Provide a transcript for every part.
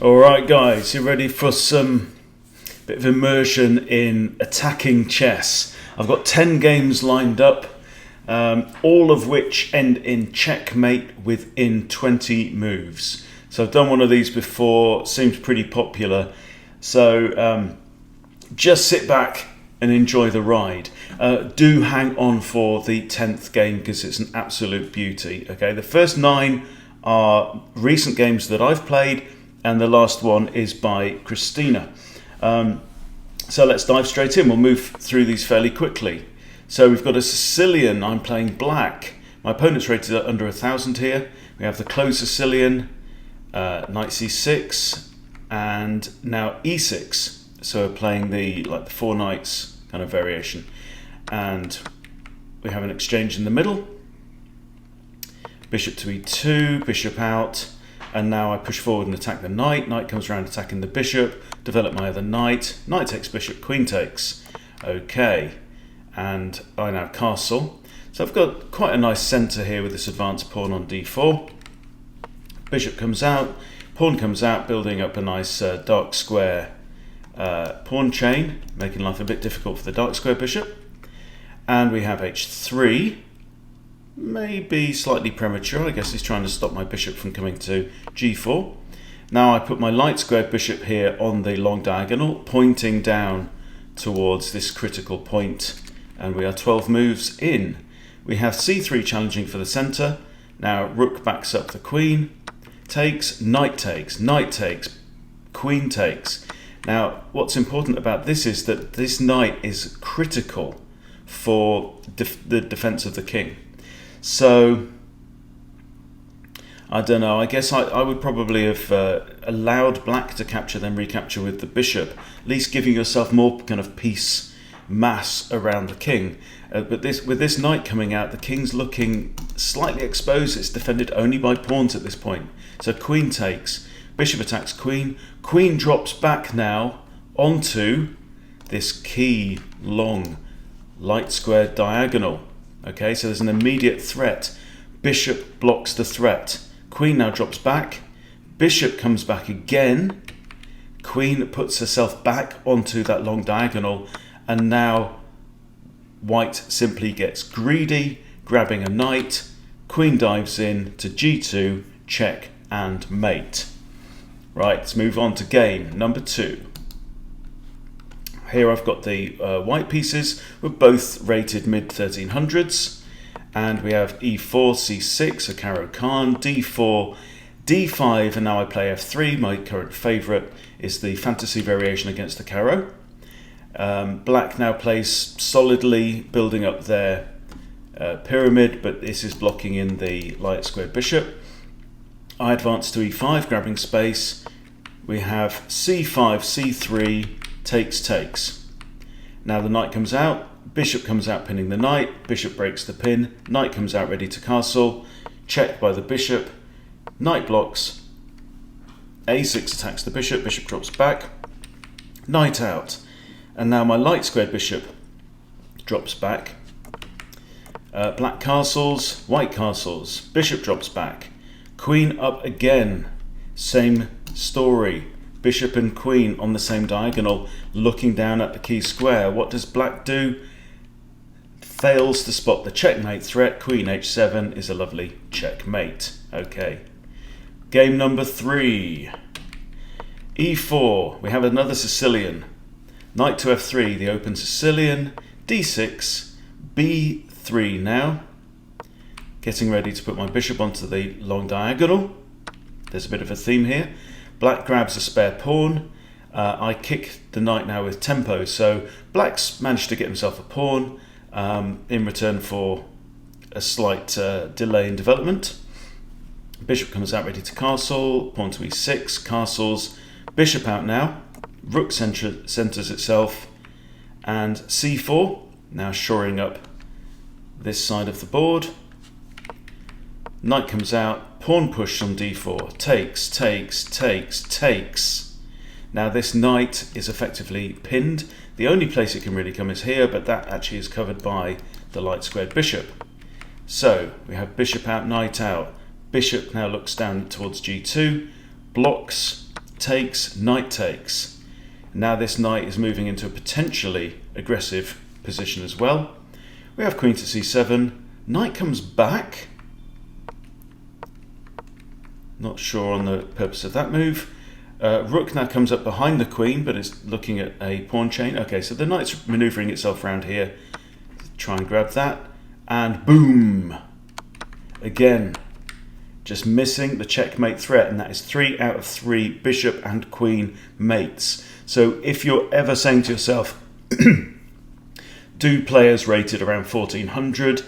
Alright guys, you ready for some bit of immersion in attacking chess? I've got 10 games lined up, all of which end in checkmate within 20 moves. So I've done one of these before, seems pretty popular. So just sit back and enjoy the ride. Do hang on for the 10th game because it's an absolute beauty. Okay, the first 9 are recent games that I've played, and the last one is by Christina. So let's dive straight in. We'll move through these fairly quickly. So we've got a Sicilian. I'm playing black. My opponent's rated at under 1,000 here. We have the closed Sicilian, knight c6, and now e6. So we're playing the 4 knights kind of variation. And we have an exchange in the middle. Bishop to e2, bishop out. And now I push forward and attack the knight. Knight comes around attacking the bishop. Develop my other knight. Knight takes bishop, queen takes. Okay. And I now castle. So I've got quite a nice centre here with this advanced pawn on d4. Bishop comes out. Pawn comes out, building up a nice dark square pawn chain, making life a bit difficult for the dark square bishop. And we have h3. Maybe slightly premature. I guess he's trying to stop my bishop from coming to g4. Now I put my light squared bishop here on the long diagonal, pointing down towards this critical point, and we are 12 moves in. We have c3 challenging for the center. Now rook backs up the queen, takes, knight takes, queen takes. Now what's important about this is that this knight is critical for the defense of the king. So, I don't know, I guess I would probably have allowed black to capture, then recapture with the bishop, at least giving yourself more kind of piece mass around the king. But with this knight coming out, the king's looking slightly exposed. It's defended only by pawns at this point. So queen takes, bishop attacks queen, queen drops back now onto this key long light square diagonal. Okay, so there's an immediate threat. Bishop blocks the threat. Queen now drops back. Bishop comes back again. Queen puts herself back onto that long diagonal. And now white simply gets greedy, grabbing a knight. Queen dives in to g2, check and mate. Right, let's move on to game number 2. Here I've got the white pieces. We're both rated mid-1300s. And we have e4, c6, a Caro-Kann, d4, d5, and now I play f3. My current favourite is the fantasy variation against the Caro. Black now plays solidly, building up their pyramid, but this is blocking in the light squared bishop. I advance to e5, grabbing space. We have c5, c3, takes. Now the knight comes out, bishop comes out pinning the knight, bishop breaks the pin, knight comes out ready to castle, checked by the bishop, knight blocks, a6 attacks the bishop, bishop drops back, knight out, and now my light squared bishop drops back, black castles, white castles, bishop drops back, queen up again, same story. Bishop and queen on the same diagonal, looking down at the key square. What does black do? Fails to spot the checkmate threat. Queen h7 is a lovely checkmate. Okay. Game number 3. e4. We have another Sicilian. Knight to f3, the open Sicilian. d6, b3 now. Getting ready to put my bishop onto the long diagonal. There's a bit of a theme here. Black grabs a spare pawn. I kick the knight now with tempo, so black's managed to get himself a pawn in return for a slight delay in development. Bishop comes out ready to castle, pawn to e6, castles, bishop out now, rook centers itself, and c4, now shoring up this side of the board. Knight comes out, pawn push on d4, takes. Now this knight is effectively pinned. The only place it can really come is here, but that actually is covered by the light squared bishop. So we have bishop out, knight out. Bishop now looks down towards g2, blocks takes, knight takes. Now this knight is moving into a potentially aggressive position as well. We have queen to c7, knight comes back. Not sure on the purpose of that move. Rook now comes up behind the queen, but is looking at a pawn chain. Okay, so the knight's manoeuvring itself around here. Try and grab that, and boom! Again, just missing the checkmate threat, and that is 3 out of 3 bishop and queen mates. So if you're ever saying to yourself, do players rated around 1400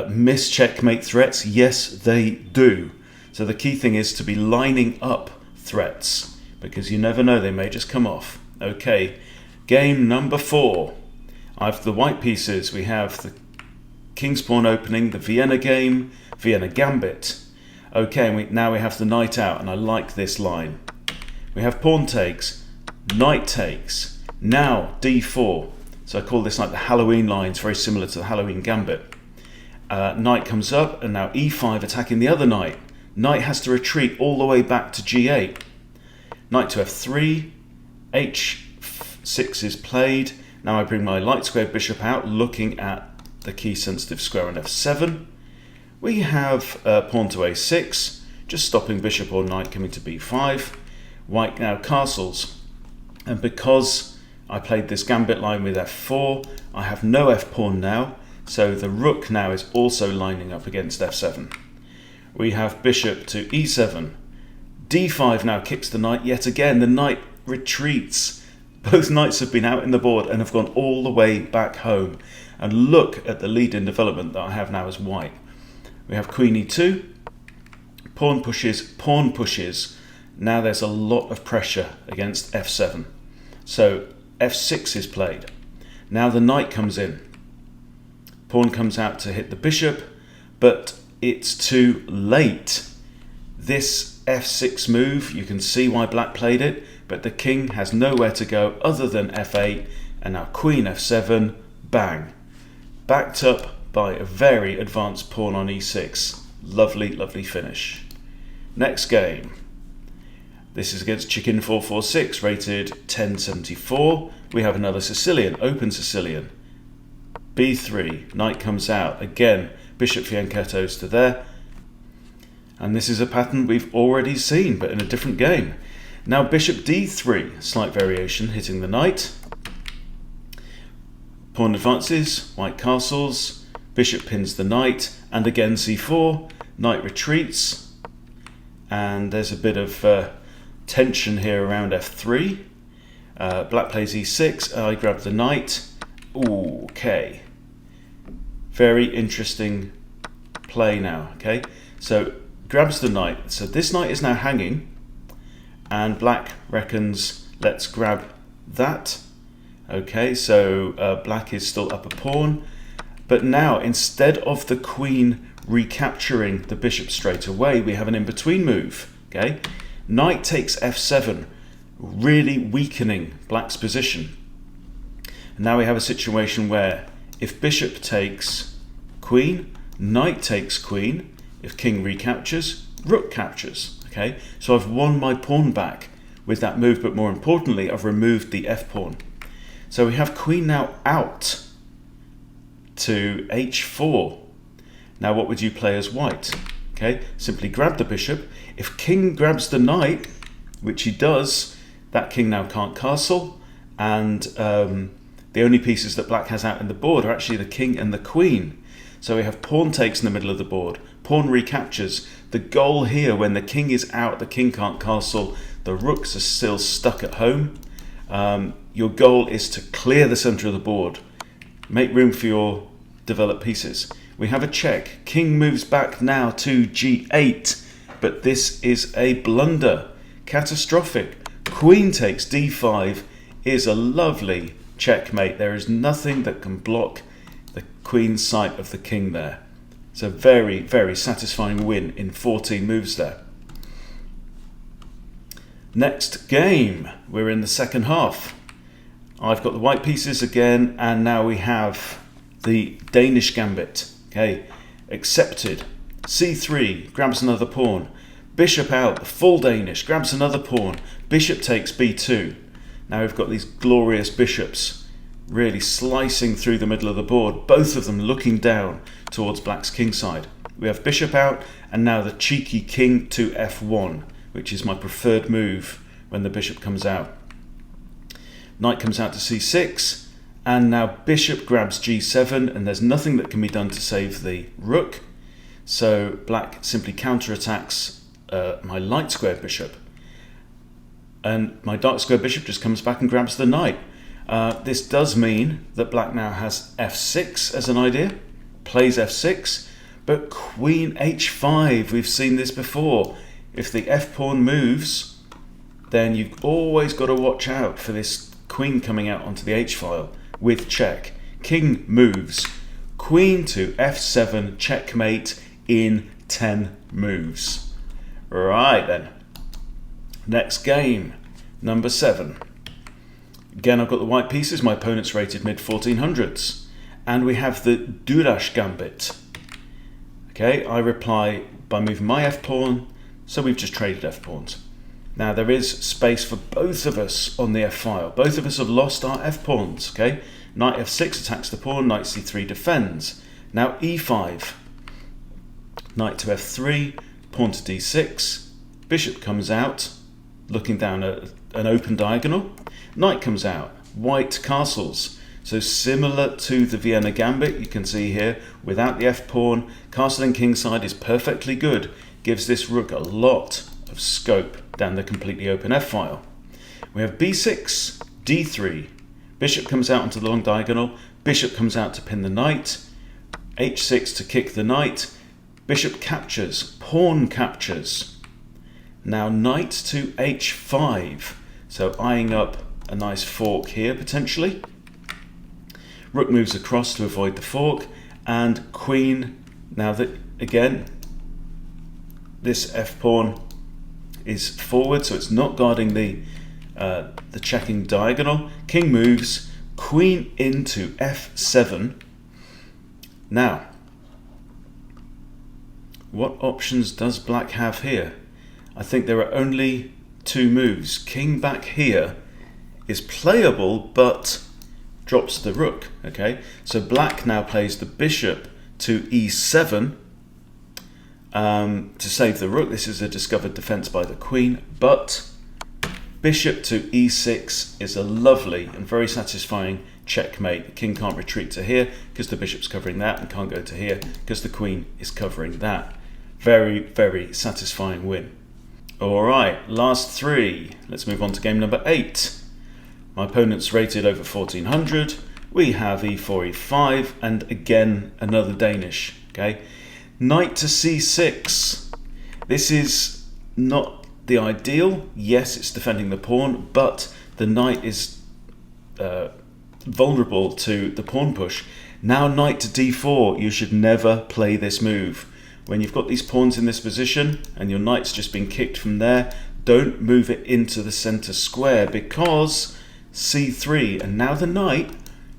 miss checkmate threats? Yes, they do. So the key thing is to be lining up threats, because you never know, they may just come off. Okay, game number 4. I've the white pieces. We have the king's pawn opening, the Vienna game, Vienna Gambit. Okay, and now we have the knight out, and I like this line. We have pawn takes, knight takes, now d4. So I call this like the Halloween lines, very similar to the Halloween Gambit. Knight comes up, and now e5 attacking the other knight. Knight has to retreat all the way back to g8. Knight to f3, h6 is played. Now I bring my light squared bishop out, looking at the key sensitive square on f7. We have pawn to a6, just stopping bishop or knight coming to b5. White now castles, and because I played this gambit line with f4, I have no f-pawn now, so the rook now is also lining up against f7. We have bishop to e7. d5 now kicks the knight yet again. The knight retreats. Both knights have been out in the board and have gone all the way back home. And look at the lead-in development that I have now as white. We have queen e2. Pawn pushes, pawn pushes. Now there's a lot of pressure against f7. So f6 is played. Now the knight comes in. Pawn comes out to hit the bishop, but it's too late. This f6 move, you can see why black played it, but the king has nowhere to go other than f8, and now queen f7, bang. Backed up by a very advanced pawn on e6. Lovely, lovely finish. Next game. This is against Chicken 446, rated 1074. We have another Sicilian, open Sicilian. b3, knight comes out. Again, bishop fianchettos to there. And this is a pattern we've already seen, but in a different game. Now bishop d3, slight variation, hitting the knight. Pawn advances, white castles, bishop pins the knight, and again c4, knight retreats. And there's a bit of tension here around f3. Black plays e6, I grab the knight. Ooh, okay. Very interesting play now, okay? So grabs the knight. So this knight is now hanging, and black reckons, let's grab that. Okay, so black is still up a pawn, but now instead of the queen recapturing the bishop straight away, we have an in-between move. Okay, knight takes f7, really weakening black's position. And now we have a situation where if bishop takes queen, knight takes queen. If king recaptures, rook captures. Okay, so I've won my pawn back with that move, but more importantly, I've removed the f-pawn. So we have queen now out to h4. Now what would you play as white? Okay, simply grab the bishop. If king grabs the knight, which he does, that king now can't castle, and the only pieces that black has out in the board are actually the king and the queen. So we have pawn takes in the middle of the board, pawn recaptures. The goal here, when the king is out, the king can't castle, the rooks are still stuck at home. Your goal is to clear the center of the board, make room for your developed pieces. We have a check. King moves back now to g8, but this is a blunder. Catastrophic. Queen takes d5 is a lovely checkmate. There is nothing that can block the queen's sight of the king there. It's a very, very satisfying win in 14 moves there. Next game, we're in the second half. I've got the white pieces again, and now we have the Danish Gambit. Okay, accepted. c3 grabs another pawn. Bishop out, full Danish, grabs another pawn. Bishop takes b2. Now we've got these glorious bishops really slicing through the middle of the board, both of them looking down towards black's kingside. We have bishop out, and now the cheeky king to f1, which is my preferred move when the bishop comes out. Knight comes out to c6, and now bishop grabs g7, and there's nothing that can be done to save the rook. So black simply counterattacks my light square bishop. And my dark square bishop just comes back and grabs the knight. This does mean that black now has f6 as an idea, plays f6, but queen h5, we've seen this before. If the f-pawn moves, then you've always got to watch out for this queen coming out onto the h-file with check. King moves, queen to f7, checkmate in 10 moves. Right then, next game, number 7. Again, I've got the white pieces, my opponent's rated mid-1400s, and we have the Durash Gambit. Okay, I reply by moving my f-pawn, so we've just traded f-pawns. Now there is space for both of us on the f-file. Both of us have lost our f-pawns, okay? Knight f6 attacks the pawn, knight c3 defends. Now e5, knight to f3, pawn to d6, bishop comes out, looking down an open diagonal. Knight comes out, white castles. So similar to the Vienna Gambit, you can see here, without the f-pawn, castling kingside is perfectly good. Gives this rook a lot of scope down the completely open f-file. We have b6, d3, bishop comes out onto the long diagonal, bishop comes out to pin the knight, h6 to kick the knight, bishop captures, pawn captures. Now knight to h5, so eyeing up a nice fork here potentially. Rook moves across to avoid the fork, and queen, now that again this f-pawn is forward, so it's not guarding the checking diagonal. King moves, queen into f7. Now, what options does black have here? I think there are only 2 moves. King back here is playable, but drops the rook. Okay, so black now plays the bishop to e7 to save the rook. This is a discovered defense by the queen, but bishop to e6 is a lovely and very satisfying checkmate. The king can't retreat to here because the bishop's covering that, and can't go to here because the queen is covering that. Very, very satisfying win. All right, last 3. Let's move on to game number 8. My opponent's rated over 1400. We have e4, e5, and again another Danish. Okay, knight to c6. This is not the ideal. Yes, it's defending the pawn, but the knight is vulnerable to the pawn push. Now knight to d4. You should never play this move. When you've got these pawns in this position and your knight's just been kicked from there, don't move it into the center square, because c3, and now the knight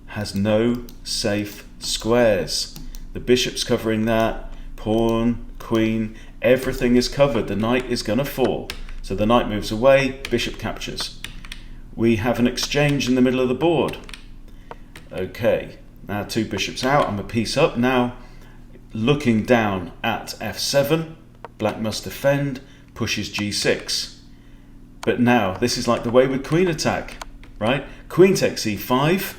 has no safe squares. The bishop's covering that, pawn, queen, everything is covered. The knight is going to fall. So the knight moves away, bishop captures. We have an exchange in the middle of the board. Okay, now 2 bishops out, I'm a piece up now. Looking down at f7, black must defend, pushes g6. But now, this is like the wayward queen attack, right? Queen takes e5,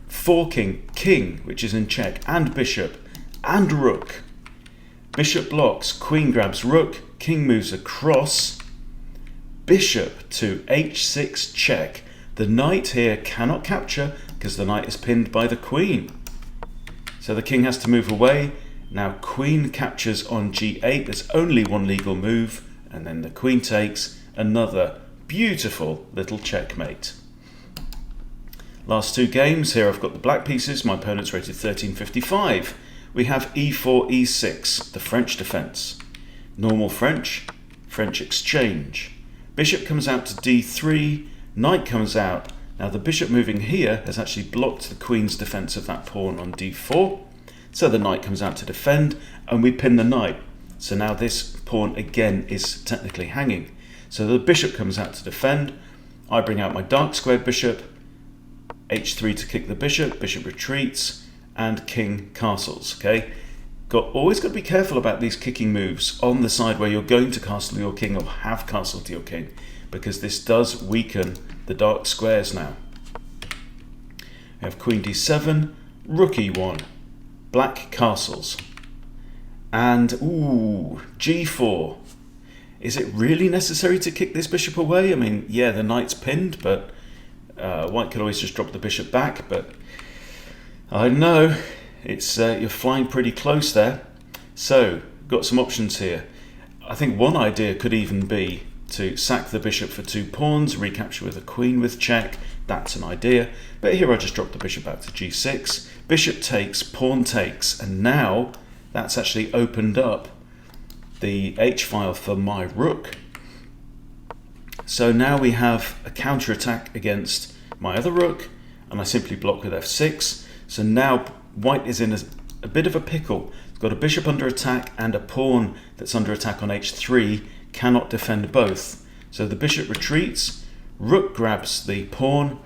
forking king, which is in check, and bishop, and rook. Bishop blocks, queen grabs rook, king moves across, bishop to h6 check. The knight here cannot capture because the knight is pinned by the queen. So the king has to move away. Now queen captures on g8. There's only one legal move, and then the queen takes. Another beautiful little checkmate. Last 2 games. Here I've got the black pieces. My opponent's rated 1355. We have e4, e6, the French defense. Normal French, French exchange. Bishop comes out to d3, knight comes out. Now the bishop moving here has actually blocked the queen's defense of that pawn on d4. So the knight comes out to defend, and we pin the knight. So now this pawn again is technically hanging. So the bishop comes out to defend. I bring out my dark squared bishop, h3 to kick the bishop, bishop retreats, and king castles. Okay, always got to be careful about these kicking moves on the side where you're going to castle your king or have castled your king, because this does weaken the dark squares now. We have queen d7, rook e1, black castles, and g4. Is it really necessary to kick this bishop away? I mean, yeah, the knight's pinned, but white could always just drop the bishop back, but I don't know. It's you're flying pretty close there. So, got some options here. I think one idea could even be to sack the bishop for 2 pawns, recapture with a queen with check. That's an idea. But here I just drop the bishop back to g6. Bishop takes, pawn takes, and now that's actually opened up the h-file for my rook. So now we have a counter-attack against my other rook, and I simply block with f6. So now white is in a bit of a pickle. It's got a bishop under attack and a pawn that's under attack on h3, cannot defend both. So the bishop retreats, rook grabs the pawn,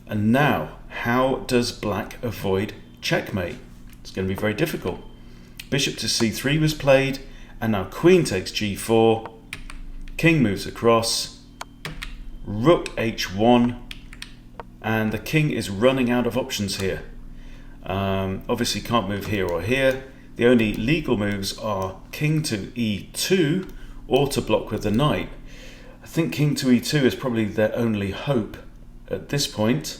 and now how does black avoid checkmate? It's going to be very difficult. Bishop to c3 was played, and now queen takes g4, king moves across, rook h1, and the king is running out of options here. Obviously can't move here or here. The only legal moves are king to e2 or to block with the knight. I think king to e2 is probably their only hope at this point.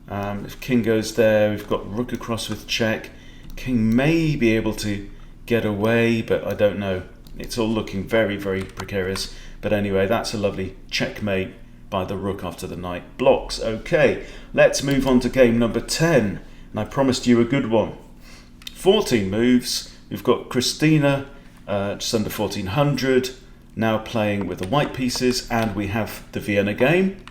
If king goes there, we've got rook across with check. King may be able to get away, but I don't know. It's all looking very, very precarious. But anyway, that's a lovely checkmate by the rook after the knight blocks. Okay, let's move on to game number 10. And I promised you a good one. 14 moves. We've got Christina, just under 1400, now playing with the white pieces, and we have the Vienna game.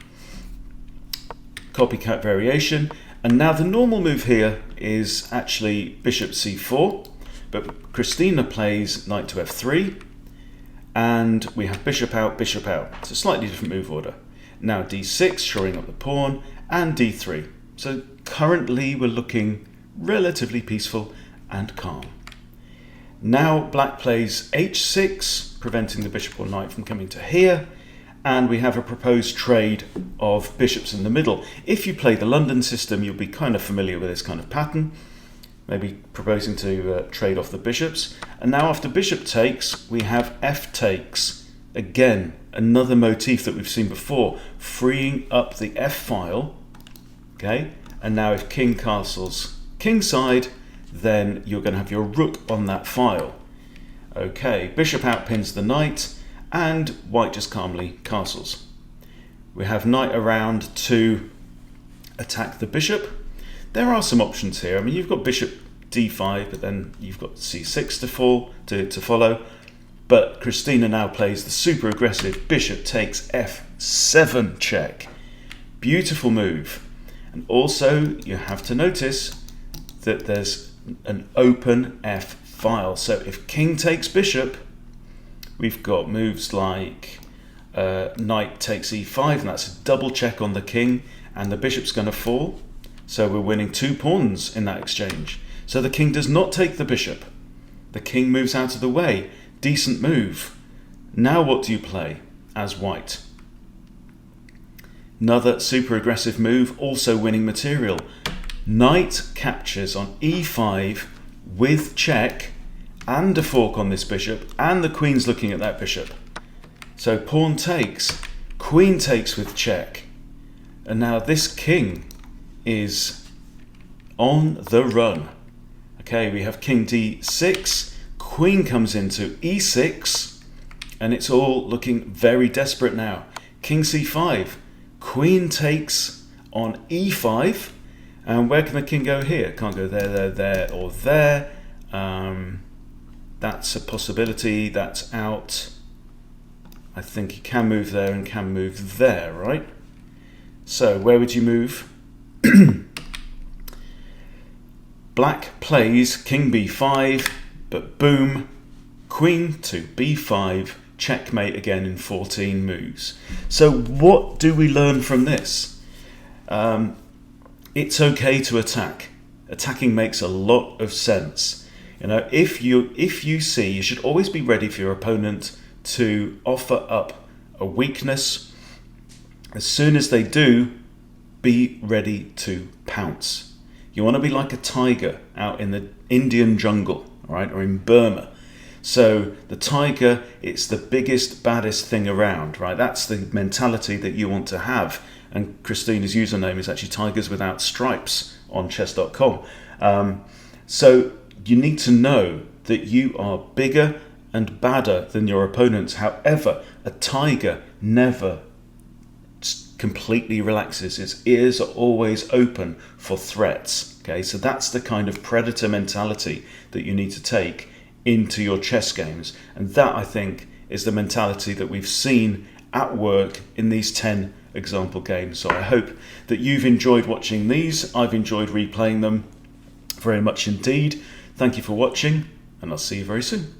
Copycat variation. And now the normal move here is actually bishop c4, but Christina plays knight to f3, and we have bishop out, bishop out. It's a slightly different move order. Now d6, shoring up the pawn, and d3. So currently we're looking relatively peaceful and calm. Now black plays h6, preventing the bishop or knight from coming to here, and we have a proposed trade of bishops in the middle. If you play the London system, you'll be kind of familiar with this kind of pattern, maybe proposing to trade off the bishops. And now after bishop takes, we have f takes. Again, another motif that we've seen before, freeing up the f-file. Okay, and now if king castles kingside, then you're going to have your rook on that file. Okay, bishop outpins the knight, and white just calmly castles. We have knight around to attack the bishop. There are some options here. I mean, you've got bishop d5, but then you've got c6 to follow. But Christina now plays the super aggressive bishop takes f7 check. Beautiful move. And also, you have to notice that there's an open f file. So if king takes bishop, we've got moves like knight takes e5, and that's a double check on the king, and the bishop's going to fall. So we're winning 2 pawns in that exchange. So the king does not take the bishop. The king moves out of the way. Decent move. Now what do you play as white? Another super aggressive move, also winning material. Knight captures on e5 with check, and a fork on this bishop, and the queen's looking at that bishop. So pawn takes, queen takes with check, and now this king is on the run. Okay, we have king d6, queen comes into e6, and it's all looking very desperate now. King c5, queen takes on e5, and where can the king go here? Can't go there, or there. That's a possibility, that's out. I think he can move there and can move there, right? So where would you move? Black plays king b5, but boom, queen to b5, checkmate again in 14 moves. So what do we learn from this? It's okay to attack. Attacking makes a lot of sense. If you see, you should always be ready for your opponent to offer up a weakness. As soon as they do, be ready to pounce. You want to be like a tiger out in the Indian jungle, right, or in Burma. So the tiger, it's the biggest, baddest thing around, right? That's the mentality that you want to have. And Christina's username is actually Tigers Without Stripes on chess.com. So you need to know that you are bigger and badder than your opponents. However, a tiger never completely relaxes. Its ears are always open for threats. Okay, so that's the kind of predator mentality that you need to take into your chess games. And that, I think, is the mentality that we've seen at work in these 10 example games. So I hope that you've enjoyed watching these. I've enjoyed replaying them very much indeed. Thank you for watching, and I'll see you very soon.